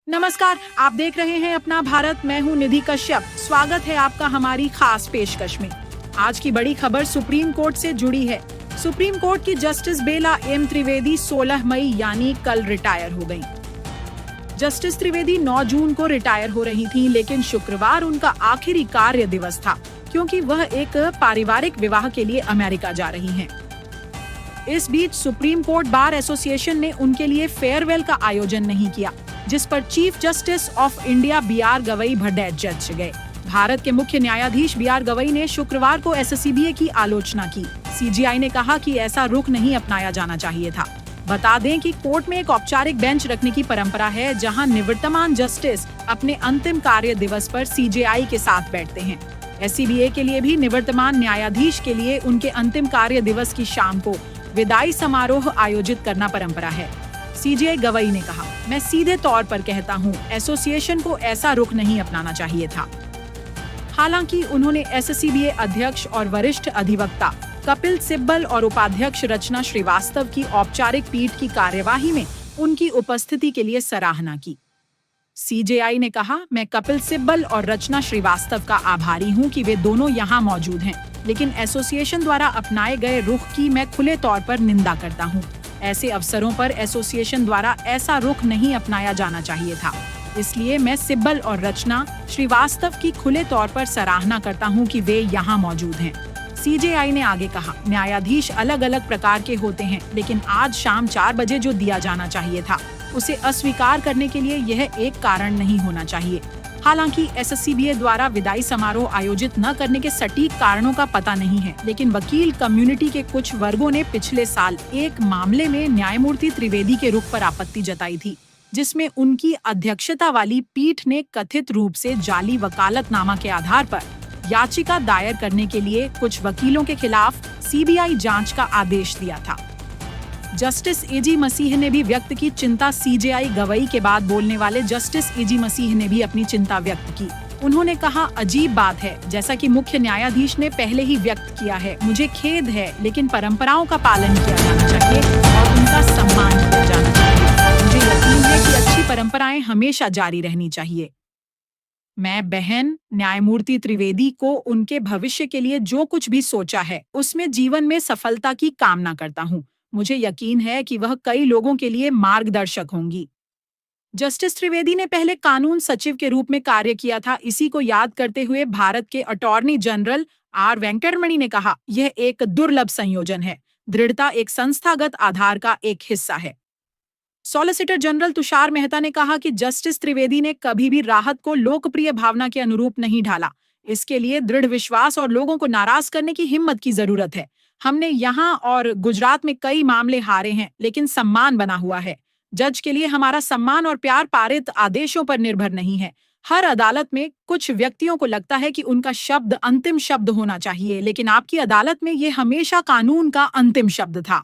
नमस्कार, आप देख रहे हैं अपना भारत। मैं हूं निधि कश्यप। स्वागत है आपका हमारी खास पेशकश में। आज की बड़ी खबर सुप्रीम कोर्ट से जुड़ी है। सुप्रीम कोर्ट की जस्टिस बेला एम त्रिवेदी 16 मई यानी कल रिटायर हो गईं। जस्टिस त्रिवेदी 9 जून को रिटायर हो रही थीं, लेकिन शुक्रवार उनका आखिरी कार्य दिवस था, क्योंकि वह एक पारिवारिक विवाह के लिए अमेरिका जा रही हैं। इस बीच सुप्रीम कोर्ट बार एसोसिएशन ने उनके लिए फेयरवेल का आयोजन नहीं किया, जिस पर chief justice of India B. R भड़ैच जज गए। भारत के मुख्य न्यायाधीश बी.आर. गवई ने शुक्रवार को एससीबीए की आलोचना की। सीजेआई ने कहा कि ऐसा रुख नहीं अपनाया जाना चाहिए था। बता दें कि कोर्ट में एक औपचारिक बेंच रखने की परंपरा है, जहां निवर्तमान जस्टिस अपने अंतिम कार्य दिवस पर सीजेआई के साथ बैठते हैं। एससीबीए के लिए भी निवर्तमान न्यायाधीश के लिए उनके अंतिम कार्य दिवस की शाम को विदाई समारोह आयोजित करना परंपरा है। सीजे गवई ने कहा, मैं सीधे तौर पर कहता हूं, एसोसिएशन को ऐसा रुख नहीं अपनाना चाहिए था। हालांकि उन्होंने एससीबीए अध्यक्ष और वरिष्ठ अधिवक्ता कपिल सिब्बल और उपाध्यक्ष रचना श्रीवास्तव की औपचारिक पीठ की कार्यवाही में उनकी उपस्थिति के लिए सराहना की। सीजेआई ने कहा, मैं कपिल सिब्बल और रचना श्रीवास्तव का आभारी हूं कि वे दोनों यहां मौजूद हैं, लेकिन एसोसिएशन द्वारा अपनाए गए रुख की मैं खुले तौर पर निंदा करता हूं। ऐसे अवसरों पर एसोसिएशन द्वारा ऐसा रुख नहीं अपनाया जाना चाहिए था। इसलिए मैं सिब्बल और रचना श्रीवास्तव की खुले तौर पर सराहना करता हूं कि वे यहां मौजूद हैं। सीजेआई ने आगे कहा, न्यायाधीश अलग अलग प्रकार के होते हैं, लेकिन आज शाम 4 बजे जो दिया जाना चाहिए था, उसे अस्वीकार करने के लिए यह एक कारण नहीं होना चाहिए। हालांकि एससीबीए द्वारा विदाई समारोह आयोजित न करने के सटीक कारणों का पता नहीं है, लेकिन वकील कम्युनिटी के कुछ वर्गों ने पिछले साल एक मामले में न्यायमूर्ति त्रिवेदी के रुख पर आपत्ति जताई थी, जिसमें उनकी अध्यक्षता वाली पीठ ने कथित रूप से जाली वकालतनामा के आधार पर याचिका दायर करने के लिए कुछ वकीलों के खिलाफ सीबीआई जांच का आदेश दिया था। जस्टिस एजी मसीह ने भी व्यक्त की चिंता। सीजेआई गवई के बाद बोलने वाले जस्टिस एजी मसीह ने भी अपनी चिंता व्यक्त की। उन्होंने कहा, अजीब बात है, जैसा कि मुख्य न्यायाधीश ने पहले ही व्यक्त किया है, मुझे खेद है, लेकिन परंपराओं का पालन किया जाना चाहिए और उनका सम्मान किया जाना चाहिए। मुझे यकीन है कि अच्छी परंपराएं हमेशा जारी रहनी चाहिए। मैं बहन न्यायमूर्ति त्रिवेदी को उनके भविष्य के लिए जो कुछ भी सोचा है, उसमें जीवन में सफलता की कामना करता हूँ। मुझे यकीन है कि वह कई लोगों के लिए मार्गदर्शक होंगी। जस्टिस त्रिवेदी ने पहले कानून सचिव के रूप में कार्य किया था। इसी को याद करते हुए भारत के अटॉर्नी जनरल आर वेंकटरमणि ने कहा, यह एक दुर्लभ संयोजन है। दृढ़ता एक संस्थागत आधार का एक हिस्सा है। सॉलिसिटर जनरल तुषार मेहता ने कहा कि जस्टिस त्रिवेदी ने कभी भी राहत को लोकप्रिय भावना के अनुरूप नहीं ढाला। इसके लिए दृढ़ विश्वास और लोगों को नाराज करने की हिम्मत की जरूरत है। हमने यहाँ और गुजरात में कई मामले हारे हैं, लेकिन सम्मान बना हुआ है। जज के लिए हमारा सम्मान और प्यार पारित आदेशों पर निर्भर नहीं है। हर अदालत में कुछ व्यक्तियों को लगता है कि उनका शब्द अंतिम शब्द होना चाहिए, लेकिन आपकी अदालत में ये हमेशा कानून का अंतिम शब्द था।